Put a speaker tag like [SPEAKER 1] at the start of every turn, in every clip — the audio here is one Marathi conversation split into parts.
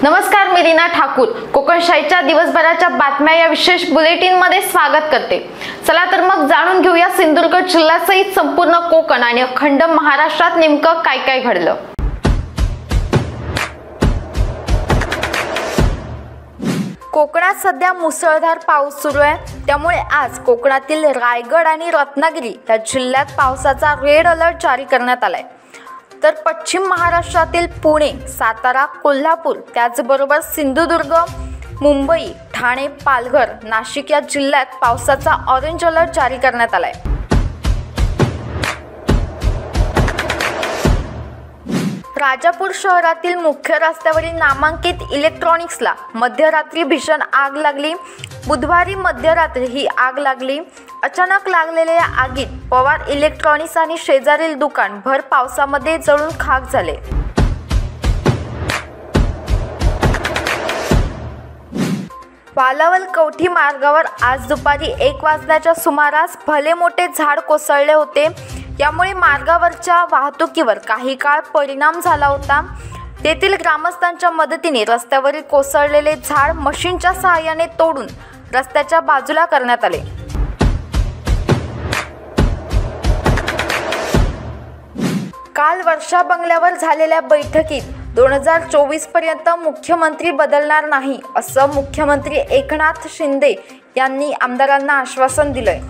[SPEAKER 1] नमस्कार, मी रीना ठाकूर कोकणशाहीच्या दिवसभराच्या बातम्या या विशेष बुलेटिन मध्ये स्वागत करते। चला तर मग जाणून घेऊया सिंधुदुर्ग जिल्ह्यासहित संपूर्ण कोकण आणि अखंड महाराष्ट्रात नेमकं काय काय घडलं। कोकणात सध्या मुसळधार पाऊस सुरू आहे, त्यामुळे आज कोकणातील रायगड आणि रत्नागिरी या जिल्ह्यात पावसाचा रेड अलर्ट जारी करण्यात आलाय। तर पश्चिम महाराष्ट्रातील पुणे, सातारा, कोल्हापूर त्याचबरोबर सिंधुदुर्ग, मुंबई, ठाणे, पालघर, नाशिक या जिल्ह्यात पावसाचा ऑरेंज अलर्ट जारी करण्यात आलाय। राजापूर शहरातील मुख्य रस्त्यावरील नामांकित इलेक्ट्रॉनिक्सला मध्यरात्री भीषण आग लागली। बुधवारी मध्यरात्री ही आग लागली। अचानक लागलेल्या या आगीत पवार इलेक्ट्रॉनिक्स आणि शेजारील दुकान भर पावसामध्ये जळून खाक झाले। वालावल कवठी मार्गावर आज दुपारी 1 वाजण्याच्या सुमारास भले मोठे झाड कोसळले होते। यामुळे मार्गावरच्या वाहतुकीवर काही काळ परिणाम झाला होता। तेथील ग्रामस्थांच्या मदतीने रस्त्यावरील कोसळलेले झाड मशीनच्या सहाय्याने तोडून रस्त्याच्या बाजूला करण्यात आले। काल वर्षा बंगल्यावर झालेल्या बैठकीत 2024 पर्यंत मुख्यमंत्री बदलणार नाही असं मुख्यमंत्री एकनाथ शिंदे यांनी आमदारांना आश्वासन दिलंय।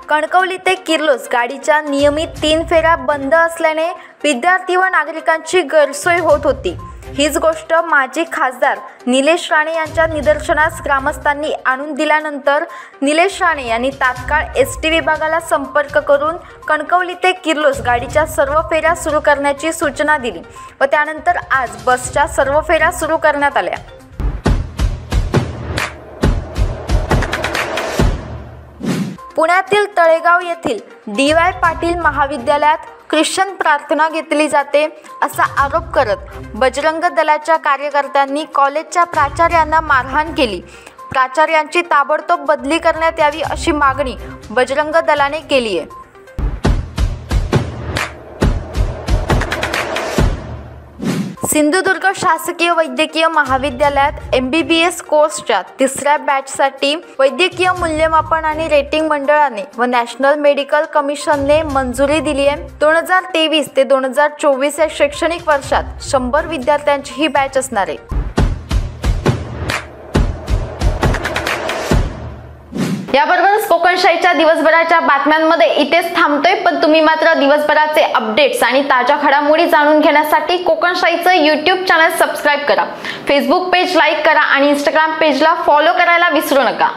[SPEAKER 1] कणकवली ते किर्लोस गाडीच्या नियमित 3 फेऱ्या बंद असल्याने विद्यार्थी व नागरिकांची गैरसोय होत होती। हीच गोष्ट माजी खासदार निलेश राणे यांच्या निदर्शनास ग्रामस्थांनी आणून दिल्यानंतर निलेश राणे यांनी तात्काळ एसटी विभागाला संपर्क करून कणकवली ते किर्लोस गाडीच्या सर्व फेऱ्या सुरू करण्याची सूचना दिली व त्यानंतर आज बसच्या सर्व फेऱ्या सुरू करण्यात आल्या। पुण्यातील तळेगाव येथील DY पाटील महाविद्यालयात ख्रिश्चन प्रार्थना घेतली जाते असा आरोप करत बजरंग दलाच्या कार्यकर्त्यांनी कॉलेजच्या प्राचार्यांना मारहाण केली। प्राचार्यांची ताबडतोब बदली करण्यात यावी अशी मागणी बजरंग दलाने केली आहे। सिंधुदुर्ग शासकीय वैद्यकीय महाविद्यालयात MBBS कोर्सच्या 3ऱ्या बॅचसाठी वैद्यकीय मूल्यमापन आणि रेटिंग मंडळाने व नॅशनल मेडिकल कमिशनने मंजुरी दिली आहे। 2023 ते 2024 या शैक्षणिक वर्षात 100 विद्यार्थ्यांची ही बॅच असणार आहे। याबरोबरच कोकणशाहीच्या दिवसभराच्या बातम्यांमध्ये इथेच थांबतोय, पण तुम्ही मात्र दिवसभराचे अपडेट्स आणि ताज्या घडामोडी जाणून घेण्यासाठी कोकणशाहीचं YouTube चॅनल सबस्क्राइब करा, फेसबुक पेज लाईक करा आणि Instagram पेजला फॉलो करायला विसरू नका।